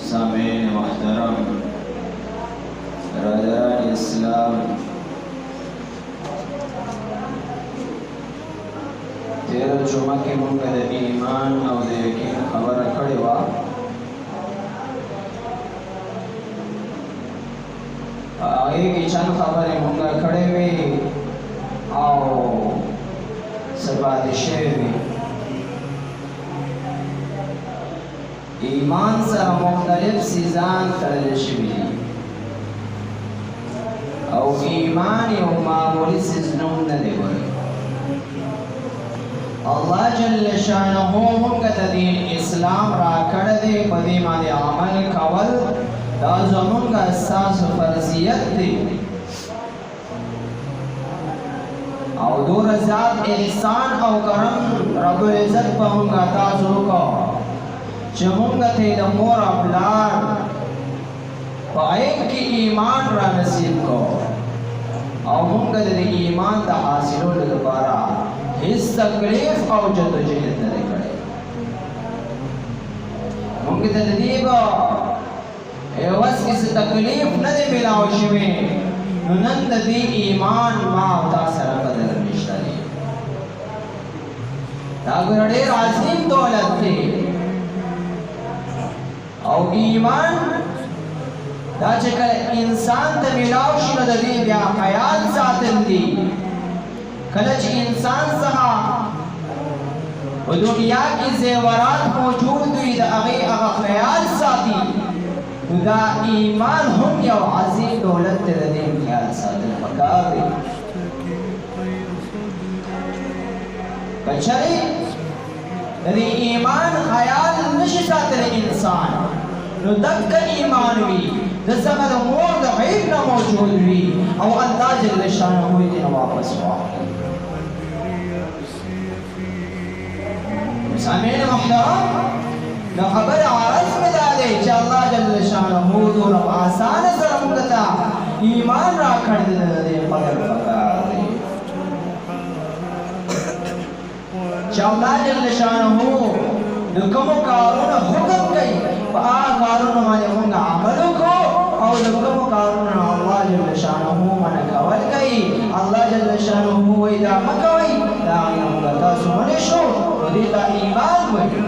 سامعین محترم برادران اسلام، تیر جمعه کې موږ د ایمان او د یقین خبره کړې وه. هغې کې چند خبرې موږ کړې وې او څه پاتې شوې وې. ایمان سره مختلف څیزان تړل شوي دي او ایمان یو معمولي څیز نوم نه دی. الله جل شانه موږ ته دین اسلام راکړی دی، په دې باندې عمل کول دا زموږ اساس فرضیت دی او دومره زیات احسان او کرم رب العزت په موږ تاسو وکړو چې موږ ته د مور او پلار په عین کې ایمان را نصیب کړو او موږ د ایمان د حاصلولو لپاره هیڅ تکلیف او جدوجہد نه دی کړی. موږ ته د دې په عوض کې څه تکلیف نه دی میلاو شوی، نو نن د دې ایمان ما او تا سره قدر نشته دی. دا ډېر عظیم دولت دی او ایمان دا چې کله انسان ته میلاو شي نو د دې بیا خیال ساتل دي. کله چې انسان څخه په دنیا کې زیورات موجود وي د هغې هغه خیال ساتي، نو دا ایمان هم یو عظیم دولت دی، د دې خیال ساتل پکار دی. که چېرې د دې ایمان خیال نشي ساتلی انسان، نو دغه ایمان وي د څخه د مور د غیب نه موجود وي او الله جل شانه یې دې واپس واخلي. سامعین محترم، د خبرې عرض مې دا دی چې الله جل شانه دومره په اسانه سره موږ ته ایمان راکړی دی، د دې قدر پکار دی چې الله جل شانه د کومو کارونو حکم کوي په هغه کارونو باندې موږ عمل وکړو او د کومو کارونو الله جل شانه منع کول کوي. الله جل شانه وایي دا مه کوئ، د هغې نه موږ تاسو منع شو، نو دې ته ایمان وایي.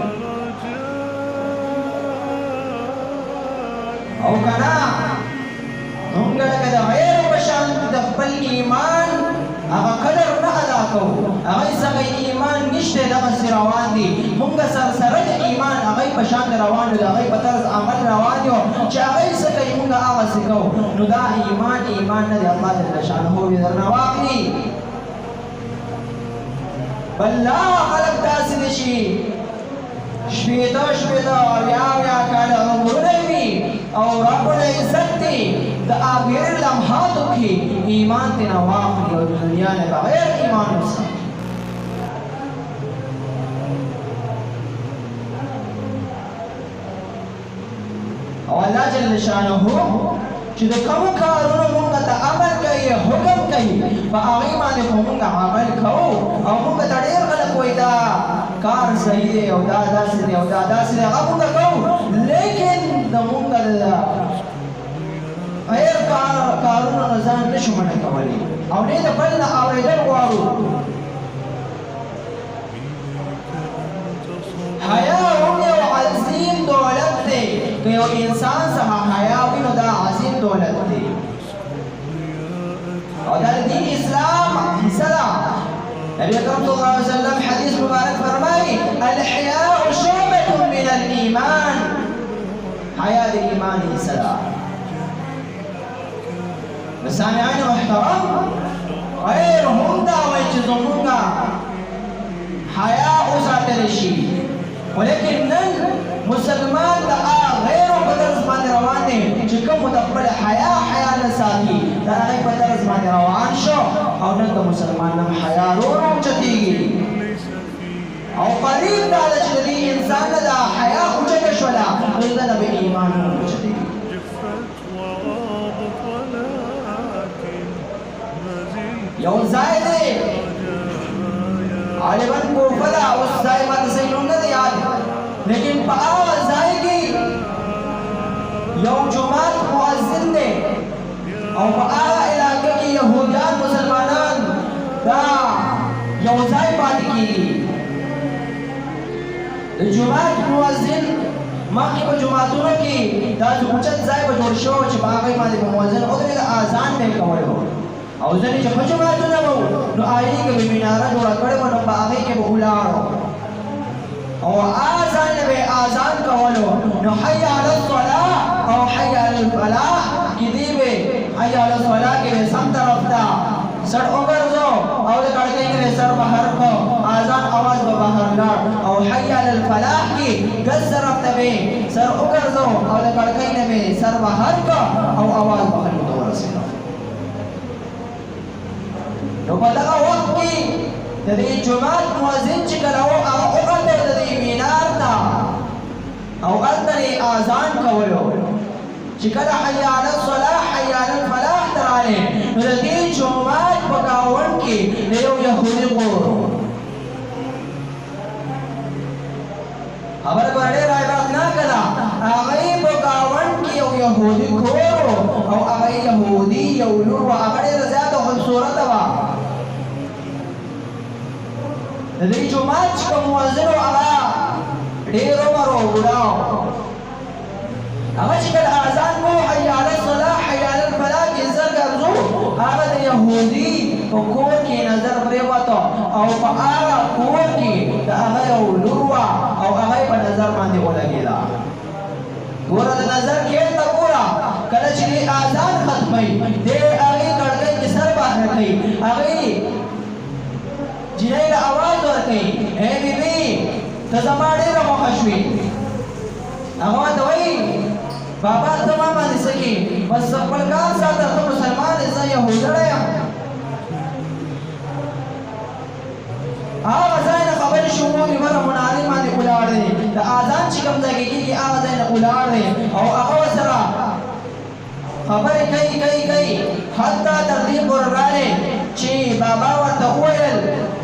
او که نه موږ لکه د غیرو په شان د خپل ایمان هغه قدر نه ادا کوو، هغې څخه ایمان نشته، دغسې روان دي. موږ سره د ایمان هغې په شان روان یو، د هغې په طرز عمل روان یو چې هغې څه کوي موږ هغسې کوو، نو دا ایمان نه دی. الله جل شانه یې درنه واخلي. بل لا خلک داسې دي چې شپېته اویا کاله عمرونه وي او رب العزت دی د آخري لمحاتو کې ایمان ترې واخلي او د دنیا نه بغیر ایمان وساتي. او الله جل شانه چې د کومو کارونو موږ ته امر کوي، حکم کوي، په هغې باندې خو موږ عمل کوو او موږ ته ډېر خلک وایي دا کار صحیح دی او دا داسې دی او دا داسې دی، هغه موږ کوو، لیکن د موږ د غیر کارونو نه ځان نشو منع کولی او نه د بل نه اورېدل غواړو. حیا هم یو عظیم دولت دی، که یو انسان څخه حیا وي نو دا عظیم دولت دی او دا د دین اسلام حصه ده. نبی اکرم صلی الله علیه وسلم حدیث مبارک فرمایي الحیاء شعبة من الایمان، حیا د ایمان حصه ده. سامعین محترم، غیر هم دا وایي چې زموږ حیا وساتلی شي، ولیکن نن مسلمان د غیرو په طرز باندې روان دی چې کوم د خپل حیا نه ساتي، د هغې په طرز باندې روان شو او نن د مسلمان هم حیا ورو اوچتېږي او قریب دا ده چې د دې انسان نه دا حیا اوچته شوله، نو د ده به ایمان هم اوچتېږي. یو ځای دی غالباً کوفه ده، اوس ځای ماته صحیح نوم نه دی یاد، لیکن په هغه ځای کې یو جماعت مؤذن دی او په هغه علاقه کې یهودیان مسلمانان دا یو ځای پاتې کېږي د جماعت مؤذن مخکې په جماعتونو کې دا اوچت ځای به جوړ شوی چې په هغې باندې به مؤذن ودرېده اذان به یې کولی و او ځینې چې ښه جماعتونه به وو نو هغې کې به مناره جوړه کړې وه نو په هغې کې به ولاړو او اذان به اذان کولو نو حي علی الصلاة او حي علی الفلاح کې دی به حي علی الصلاة کې به سم طرف ته سر وګرځو او د کړکۍ کې به سر بهر کو اذان आवाज به بهر لاړ او حي علی الفلاح کې ګس طرف ته به سر وګرځو او د کړکۍ نه به سر بهر کو او आवाज بهر ته ورسېږي نو په دغه وخت کې د دې جماعت مؤذن چې کله و هغه وخته د دې مینار ته او هلته یې اذان کولو چې کله حي علی الصلاة حي علی الفلاح ته راغلی نو د دې جومات په ګاونډ کې د یو یهودي کور خبره به ډېره عبرتناکه ده هغې په ګاونډ کې یو یهودي کور او هغه یهودي یو لور وه هغه ډېره زیاته خوبصورته وه د دې جومات چې کوم مؤذن و هغه ډېر عمر و بوډا و هغه چې کله اذان کو حي علی الصلاة حي علی الفلاح کې زر ګرځو هغه د یهودي په کور کې نظر پرېوته او په هغه کور کې د هغه یو لور وه او هغه یې په نظر باندې ولګېده ګوره د نظر کیل ته ګوره کله چې دې اذان ختموي دې هغې کړکۍ کې سر بهر کوي هغې جنۍ له اواز ورکوي ای بیبي ته زما ډېره خوښه شوې هغه ورته وایي بابا ته ما باندې څه کې بس خپل کار ساته ته مسلمان یې زه یهودړی یم هغه ځای نه خبرې شروع دي بره منارې باندې ولاړ دی د اذان چې کوم ځای کې کېږي هغه ځای نه ولاړ دی او هغه ورسره خبرې کوي حتی تر دې پورې راغلی چې بابا ورته وویل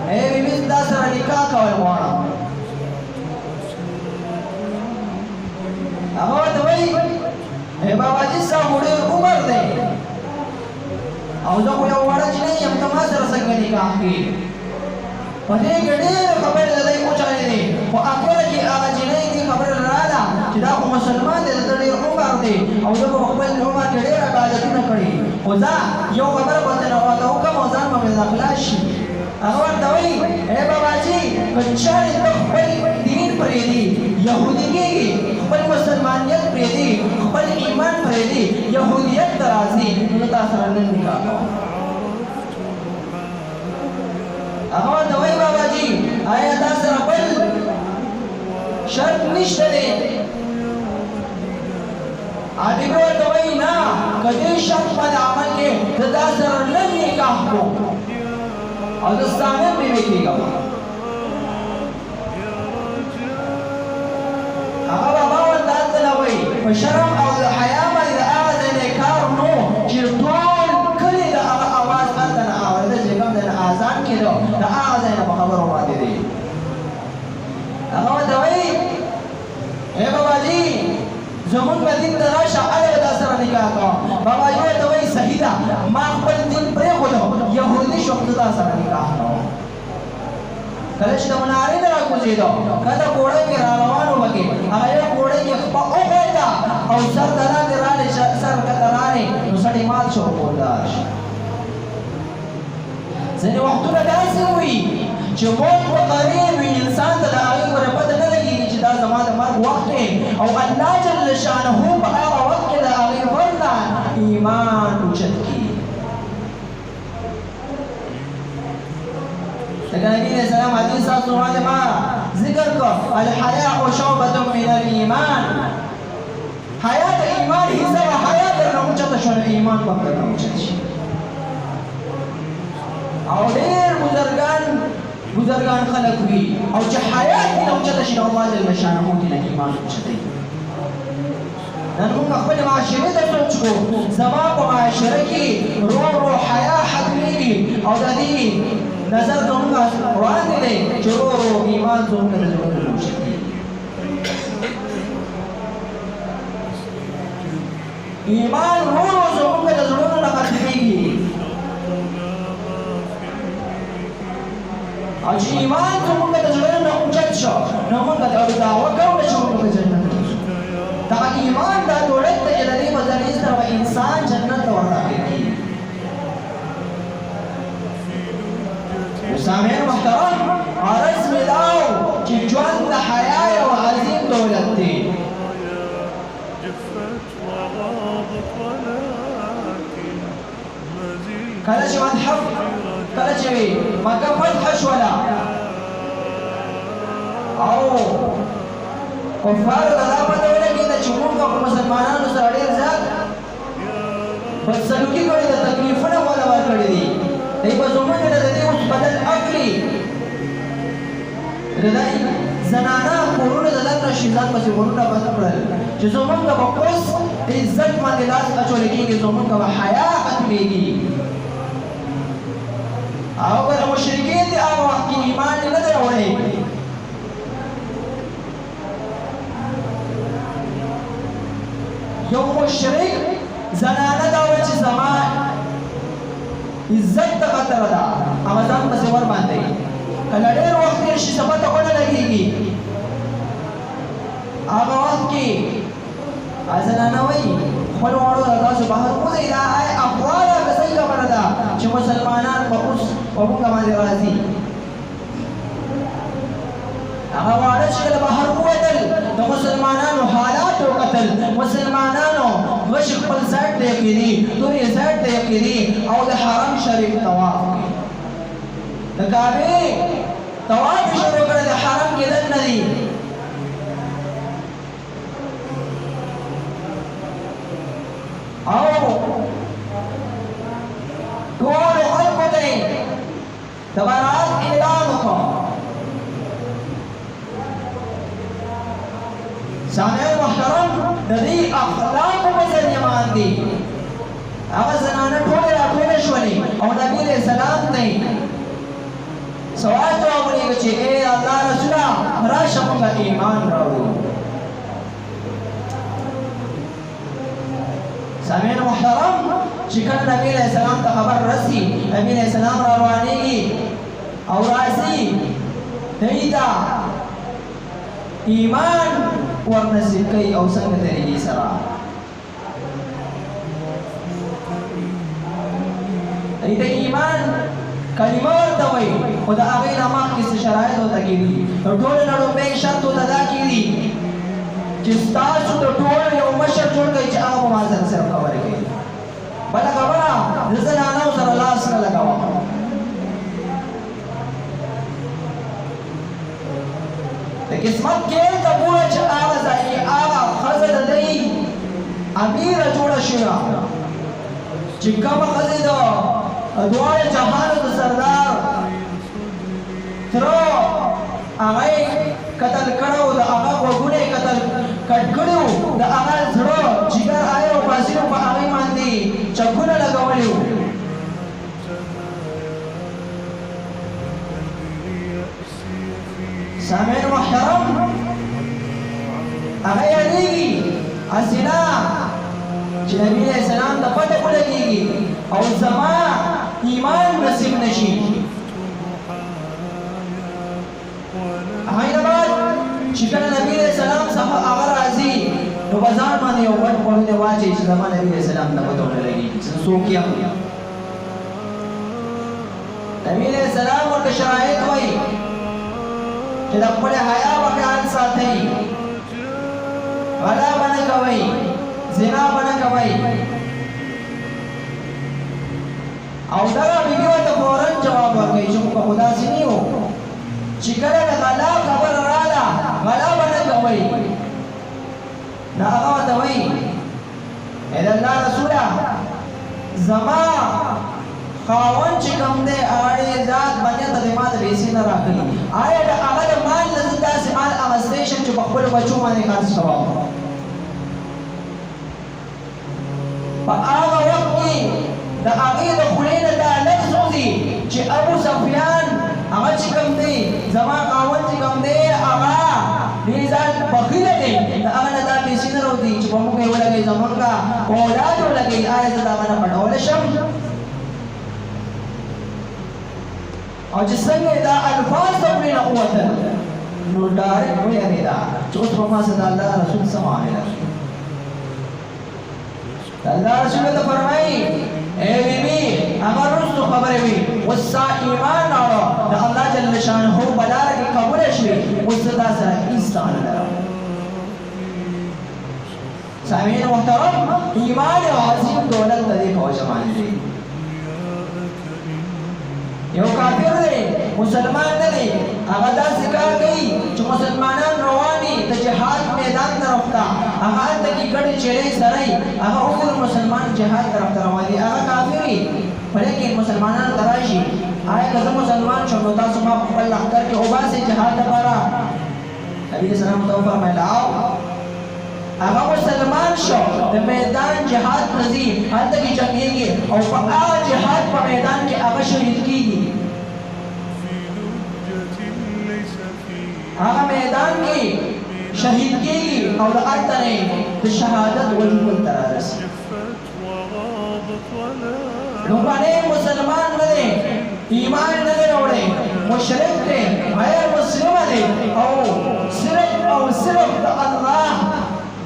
ای بیبي تا سره نکاح کول غواړم هغه ورته وایي ای باباجي ستا خو ډېر عمر دی او زه خو یو وړه نجلۍ یم ته ما سره څنګه نکاح کړي په دې کې ډېرې خبرې د دی وچلې دي خو اخره کې هغه نجلۍ دې خبره راغله چې دا خو مسلمان دی د ډېر عمر دی او زه به په خپل عمر کې ډېر عبادتونه کړي خو زه یو خبره به ورته وکړم او ځان به مې نه خلاص شي هغه ورته وایي ای باباجي که چېرې ته خپل دین پرېږدي یهودي کېږي خپل مسلمانیت پرېږدي خپل ایمان پرېږدي یهودیت ته راځي نو تا سره نن نکاح کوم هغه ورته وایي باباجي آیا تا سره بل شرط نشته دی بیبي ورته وایي نه که دې شرط باندې عمل کې زه تا سره نن نکاح کوم او د ستا نن بیبي کېږم هغه بابا ورته هلته نه وایي په شرم او د حیا باندې د هغه ځای نه کار نو چې ټول کلي د هغه اواز هلته نه اورېده چې کوم ځای نه اذان کېده د هغه ځای نه په خبرو باندې دی هغه ورته وایي ای باباجي زمونږ په دین ته راشه هله به تا سره نکاح کوم باباجي ورته وایي صحیح ده ما خپل دین پرېښودو یهودي شوم زه تا سره نکاح کوم کله چې د منارې نه راکوزېدو کله ګوړۍ کې را روان و پکې هغه یو ګوړۍ کې خپه وخوېده او سر د لاندې راغلی سر کته راغلی نو سړی مات شو ولاړ شو ځینې وختونه داسې وي چې موت په قریب وي انسان ته د هغې پورې پته نه لګېږي چې دا زما د مرګ وخت دی او الله جل شانه په هغه وخت کې د هغې ورنه ایمان اوچت کړي لکه نبی علیہ السلام حدیث تاسو باندې ما ذکر کو الحیاء شعبة من الایمان حیا د ایمان حصہ حیا درنه اوچته شو ایمان په درنه اوچت شي او ډېر بزرګان خلک وي او چې حیا دې اوچته شي الله جل شانه دې ایمان اوچتوي نن موږ خپل معاشره ته سوچ کوو زما په معاشره کې ورو حیا حتمي او د دې نظر زموږ وړاندې دی چې ورو ایمان زموږ د زړونو روشن ایمان ورو زموږ د زړونو نه ختمېږي او چې ایمان زموږ د زړونو نه اوچت شو نو موږ دعوه کوو چې موږ به جنت ته ځو دغه ایمان دا دولت ته چې د دې په ذریعې سره به انسان جنت ته ورداخل کېږي سامعین محترم عرض مې دا و چې ژوند د حیا یو عظیم دولت دی کله چې مکه فتح شوله او کفارو ته دا پته ولګېده چې موږ په مسلمانانو سره ډېر زیات بدسلوکي کړې ده تکلیفونه ولا ورکړي دي دی به زموږ نه د دې اوس بدل اخلي د دې زنانه کورونه د دغه شیزان پسې ورونه بند کړل چې زموږ به اوس د عزت باندې لاس اچولی کېږي زموږ به حیا ختمېږي او که د مشرکین د هغه وخت کې ایمان یې نه دی راوړی یو مشرک زنانه دا وه چې زما عزت ته خطر ده هغه ځان پسې ور باندې کله ډېر وخت تېر شي څه پته ونه لګېږي هغه وخت کې زنانه وایي خپلو واړو ته تاسو بهر وځئ دا افوا ده که صحیح خبره ده چې مسلمانان به اوس په موږ باندې راځي هغه واړه چې کله بهر ووتل د مسلمانانو حالات وکتل مسلمانانو غش خپل سایډ ته یې کېدي تورې سایډ ته یې کېدي او د حرم شریف طواف کوي د کعبې طواف یې شروع کړی د حرم کې دننه دي او ټولو خلکو ته یې د برات اعلان وکړ سامعین محترم د دې اخلاقو په ذریعه باندې هغه زنانه ټولې راټولې شولې او نبي علیه السلام ته یې سوال جواب ولېږه چې ای الله رسوله راشه موږ ایمان راوړو سامعین محترم چې کله نبي علیه السلام ته خبر رسي نبي علیه السلام را روانېږي او راځي دوی ته ایمان ورنصیب کوي او څنګه طریقې سره دوی ته ایمان کلمه ورته وایي خو د هغې نه مخکې څه شرایط ورته کېدي تر ټولو نه لومړی شرط ورته دا کېدي چې ستاسو د ټولو یو مشر جوړ کړئ چې هغه به ما سره صرف خبرې کوي بله خبره د زنانو سره لاس نه لګوه د قسمت کیل ته ګوره چې هغه ځای کې هغه ښځه د دی امیره جوړه شوه چې کومه ښځې د دواړو جهانو د سردار تره هغه یې قتل کړی و د هغه غوږونه یې کټ کړي وو د هغه زړه جګر آیا او باسي په هغې باندې چکونه لګولي وو سامعین محترم هغه یادېږي حسینه چې نبي علیه السلام ته پته ولګېږي او زما ایمان نصیب نشي هغې نه بعد چې کله نبي علیه السلام څخه هغه راځي نو په ځان باندې یو غټ پوړونی واچوي چې زما نبي علیه السلام ته پته ونه لګېږي چې څوک یم نبي علیه السلام ورته شرایط وایي چې د خپل حیا په خیال ساتئ غلا به نه کوئ زنا به نه کوئ او دغه بیبي ورته فورا جواب ورکوي چې خو داسې نه وو چې کله د غلا خبره راغله غلا به نه کوئ نو هغه ورته وایي ای د الله رسوله زما خاوند چې کوم دی هغه ډېر زیات بنیاد ته ما ته پیسې نه راکړي آیا د هغه د مال نه زه داسې مال اخیستی شم چې په خپلو بچو باندې خرڅ کوم په هغه وخت کې د هغې د خولې نه دا لفظ وځي چې ابو سفیان هغه چې کوم دی زما خاوند چې کوم دی هغه ډېر زیات بخیله دی د هغه نه دا پیسې نه راوځي چې په موږ یې ولګوي زموږ اولادو لګي آیا زه دا غنه پټول شم او چې څنګه دا الفاظ ومنه قوتل نو ډایرکټ وایي دا چې اوس په ما سره الله رسول سماهله الله رسول ته فرمایي اے بیبي هغه رسو خبره وي وسا ایمان اورو د الله جل شانه بلاره کې قبول شي وسدا سره انسان لرو سامعین محترم ایمان عظیم دولت د دې په زمانه دی یو کافر دی مسلمان نه دی هغه دا ذکر کوي چې مسلمانان رواني د جهاد میدان طرف ته هغه د کې ګډ چیرې سره هغه ټول مسلمان جهاد طرف ته روان دي هغه کافر دی ولیکن مسلمانان تراشي آیا که مسلمان شو نو تاسو ما خپل لښکر کې وباسئ جهاد لپاره نبی اسلام ته فرمایله هغه مسلمان شو د میدان جهاد نزي هلته کې جنګيږي او په هغه جهاد په میدان کې هغه شهید کیږي هغه میدان کې شهید کیږي او د اتنه د شهادت وجود تر رسي نو باندې مسلمان نه دی ایمان نه لري مشرک دی غیر مسلمان دی او صرف د الله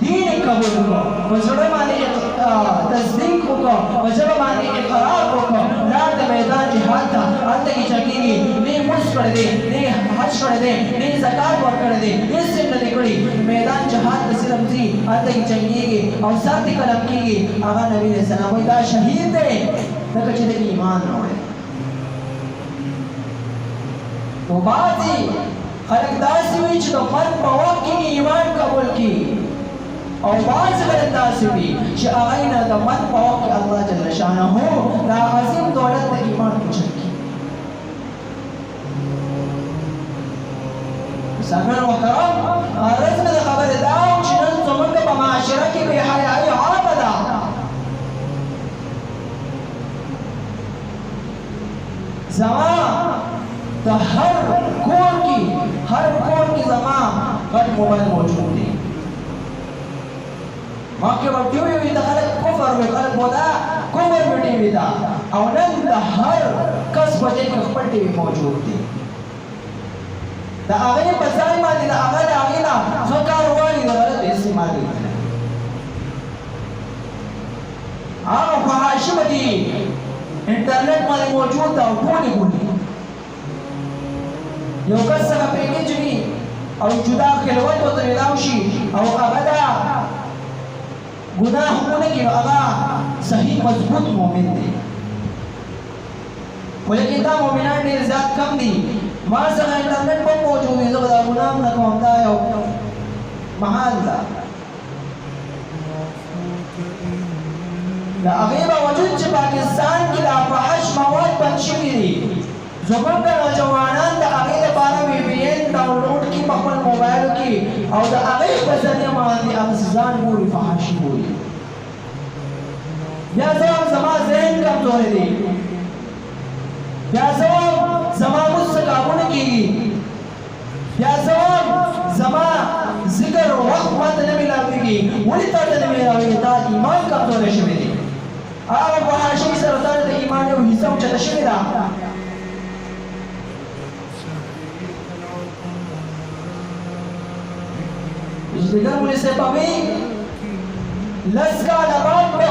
دین قبول کو وزړه باندې تصدیق وکړه وزړه باندې اقرار وکړه لا د میدان جهاد ته هلته کې چکیږي نه مونږ کړی دی نه حج کړی دی نه زکات ورکړی دی هیڅ نه دی کړی میدان جهاد ته صرف ځي هلته کې جنګېږي او سر دې قلم کېږي هغه نبي علیه السلام وایي دا شهید دی ځکه چې د ایمان راوړی نو بعضې خلک داسې وي چې د مرګ په وخت کې ایمان قبول کړي او بعض خلک داسې وي چې هغوی نه د مرګ په وخت کې الله جل شانه دا عظیم دولت د ایمان اوچت کړي سامعین محترم غرض مې د خبرې دا و چې نن زموږ په معاشره کې بې حیایي عامه ده زما د هر کور کې زما غټ موبایل موجود دی مخکې به ټي وي وي د خلک کفر وي خلک به دا کفر په ټي وي ده او نن د هر کس په دې کې خپل ټي وي موجود دی د هغې په ځای باندې د هغه د هغې نه څو کار غواړي د غلط استعمال کوي هغه فحاشي به دي انټرنیټ باندې موجود ده او ټولې ګولي یو کس څنګه پیکیج وي او جدا خلوت ورته میلاو شي او هغه دا ګناه ونه کړي نو هغه صحیح مضبوط مؤمن دی ولیکن دا مؤمنان ډېر زیات کم دي ما څنګه انټرنیټ په موجود وي زه به دا ګناه نه کوم دا یو محال ده د هغې باوجود چې پاکستان کې دا فحش مواد بند شوي دي زموږ نوجوانان د هغې لپاره VPN ډاونلوډ کړي په خپل موبایلو کې او د هغې په ذریعه باندې هغه ځان ګوري فحاشي ګوري بیا زه هم زما ذهن کمزوری دی بیا زه هم زما مونځ څه کارونه کېږي بیا زه هم زما ذکر وخت ماته نه میلاوېږي ولې تا ته نه میلاوېږي تا ایمان کمزوری شوی دی هغه فحاشۍ سره تا د ایمان یو حصه اوچته شوې ده دیگر مولوی صاحب وی لس کاله بعد به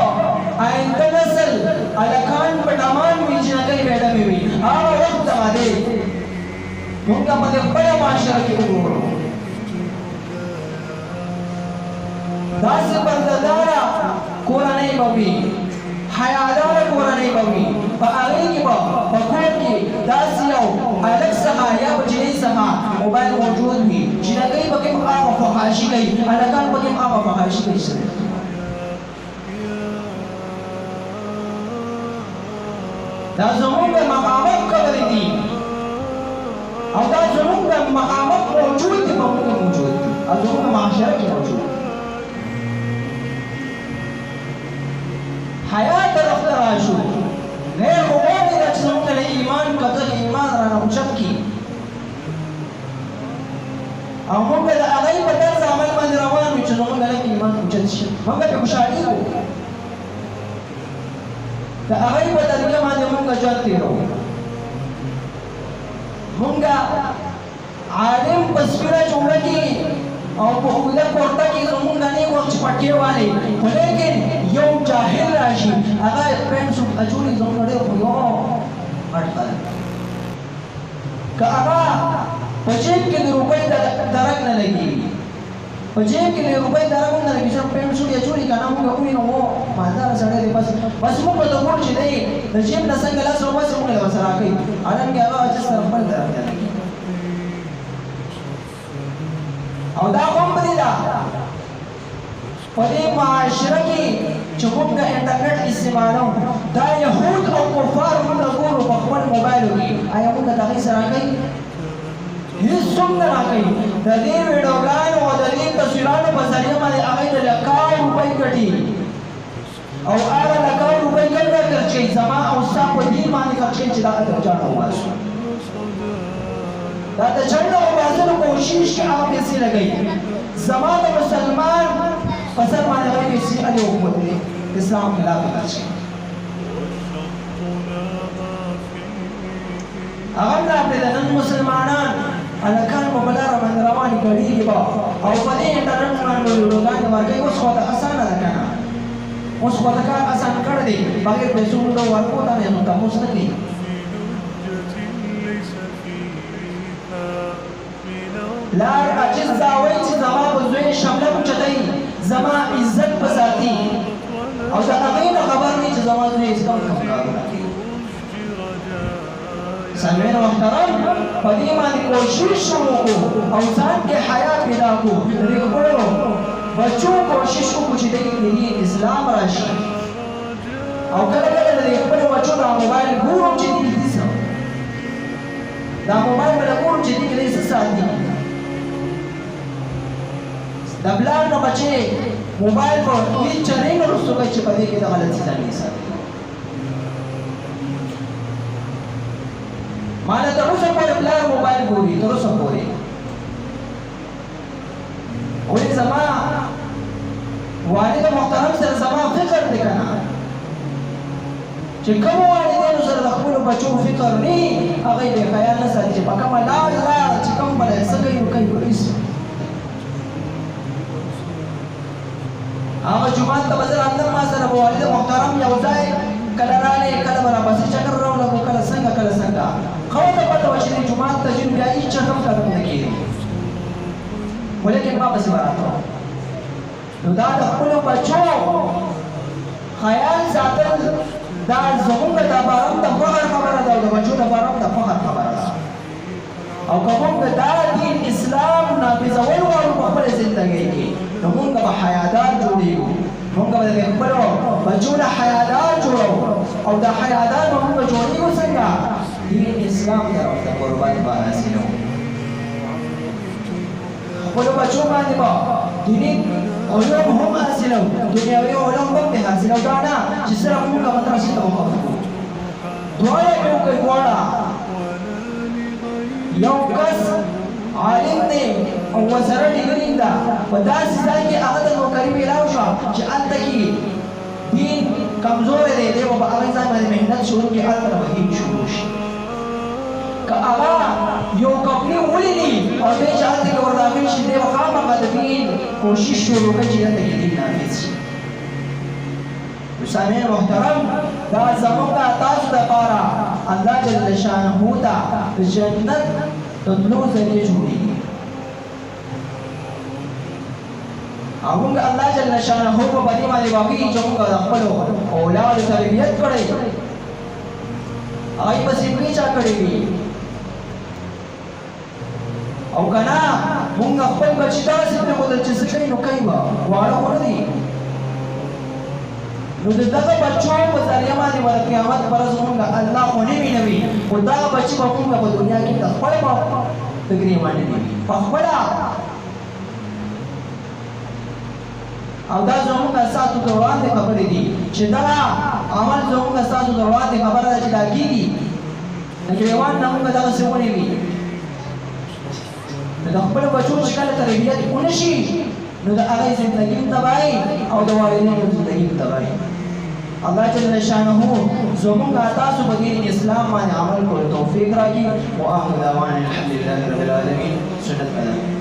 آینده نسل هلکان په ډمان وي جنګۍ میدان وي هغه وخت دغه دی موږ په دې خپله معاشره کې وګورو داسې پردهداره کورنۍ به وي حیاداره کورنۍ به وي په هغې کې به په کور کې داسې یو هلک څخه یا به جنۍ څخه موبایل موجود وي جنګۍ به کې هغه فحاشي کوي هلکان به کې هغه فحاشي کوي دا زموږ د مقامت خبرې دي او دا زموږ د مقامت موجود دي په موږ موجود دي او زموږ معاشره کې موجود دي حیات طرف ته راشو غیر غواړي دا چې زموږ له ایمان قدر ایمان رانه اوچت کړي او موږ د هغې په طرز عمل باندې روان یو چې زموږ له ایمان اوچت شي موږ پرې خوشحالېږو د هغې په طریقه باندې مونږ ژوند تېروو. مونږ عالم په سپینه جوړه کې او په اوږده کوټه کې زمونږ نه وخت چې پټکې والي، خو لیکن یو جاهل راشي هغه پینټ سوټ اچولي زمونږ ډېر خو یو غټ خلک که هغه په جیب کې د روپۍ درک نه لګېږي، په جیب کې د روپۍ درک هم نه لګېږي، صرف پینټ سوټ یې اچولي که نه مونږ ووینو و مالداره سړی دی بس مونږ به ته وګورو چې دی د جیب نه څنګه لاس راوباسي مونږ له ورسره راکوي، حالانکې هغه چې سره خپل درک نه لګېږي. او دا هم پدې ده په دې معاشره کې چې موږ د انټرنیټ استعمالوو دا یهود او کفار موږ ګورو په خپل موبایلو کې، آیا موږ د هغې سره راکوي؟ هېڅوک نه راکوي. د دې ویډیوګانو او د دې تصویرانو په ذریعه باندې هغوی د لکاو روپۍ ګټي او هغه لکاو روپۍ ګټه خرچوي زما او ستا په دین باندې خرچوي چې دا د جانه وباسو. دا د جنډ او باسلو کوشش کې هغه پیسې لګوي. زما د مسلمان په سر باندې هغه پیسې علي حکومت دی اسلام خلاف خرچوي. هغه هم راپرېږده نن مسلمانان هلکان به په لاره باندې روانې ګډېږي به او په دې انټرنټ باندې به ویډیوګانې ورکوي. اوس خو ته اسانه ده که نه، اوس خو ته کار اسان کړی دی بغیر پیسو موږ ورکو ته نو تپوس نه کوي. لار عجز دا وایي چې زما په زوی شمله اوچتوي، زما عزت به ساتي او د هغې نه خبر وي چې زما زوی اسلام کوم کارونه کوي. سامعین محترم په دې باندې کوشش وکړو او ځان کې حیا پیدا کړو. د دې خپلو بچو کوشش وکړو چې دوی اسلام راشي او کله کله د دې خپلو بچو دا موبایل ګورم چې دوی دي څه دا موبایل به ګورم چې دوی کې څه ساتي. د بلار نه بچې موبایل په هېڅ چرې نه رسو کوي چې په دې کې د غلطي ځانګړي ساتي. مانا تر اوسه پورې بلار موبایل ګوري، تر اوسه پورې ولې زما والد محترم سره زما فکر دی که نه چې کومو والدینو سره د خپلو بچو فکر نه وي هغوی بې خیال نه ساتي چې په کومه لار چې کوم بله څه کوي نو کوي هېڅ هغه جومات ته به زه راتلم ما سره به والد محترم یو ځای کله راغلی کله به راپسې چکر راوړم کله څنګه کله څنګه خو ته پته وه چې دې جومات ته ځین بیا هېڅ چا هم قدم نه کېږي خو لیکن ما پسې به راتلم. نو دا د خپلو بچو خیال ساتل دا زموږ دپاره هم د فخر خبره ده او د بچو دپاره هم د فخر خبره ده. او که موږ دا دین اسلام نافظول غواړو په خپله زندګۍ کې نو موږ به حیادار جوړېږو، موږ به د خپلو بچو نه حیادار جوړوو او دا حیادار به موږ جوړېږو څنګه؟ دین اسلام طرف ته قربت به حاصلوو. خپلو بچو باندې به دیني علوم هم حاصلوو، دنیاوي علوم هم پرې حاصلوو. دا نه چې صرف موږ مدرسې ته وقف کړو. دواړه یې وکړئ دواړه. یو کس عالم دی او ورسره ډګري ده په داسې ځای کې هغه ته نوکري میلاو شوه چې هلته کې دین کمزوری دی، دی به په هغه ځای باندې محنت شروع کړي، هلته به هیم شروع شي. که هغه یو کمپني ولیدي او دی چې هلته کې ورداخل شي دی به خامخا د دین کوشش شروع کړي چې هلته کې دین نافظ شي. سامعین محترم دا زموږ تاسو دپاره الله جل شانه ته د جنت د تلو ذریعې جوړېږي او موږ الله جل شانه په دې باندې واقعي چې موږ د خپلو اولادو تربیت کړی هغوی پسې پرې چا کړی وي او که نه موږ خپل بچي داسې پرېښودل چې څه کوي نو کوي به واړه خو نه دي. نو د دغه بچو په ذریعه باندې به د قیامت په ورځ مونږ الله خو نه وینوي خو دغه بچي به مونږ په دنیا کې د خپل په ګریوانې دي په خپله او دا زموږ ستاسو د وړاندې خبرې دي چې دغه عمل زموږ ستاسو د وړاندې خبره ده چې دا کېږي د ګریوان نه مونږ دغسې ونیوي. نو د خپلو بچو چې کله تربیت ونه شي نو د هغې زندګي هم تباهي او د والدینو زندګي هم تباهي. الله جل شانه زموږ تاسو په دین اسلام باندې عمل کولو توفیق راکړي. واخر دعوانا الحمد لله رب العالمین. سنت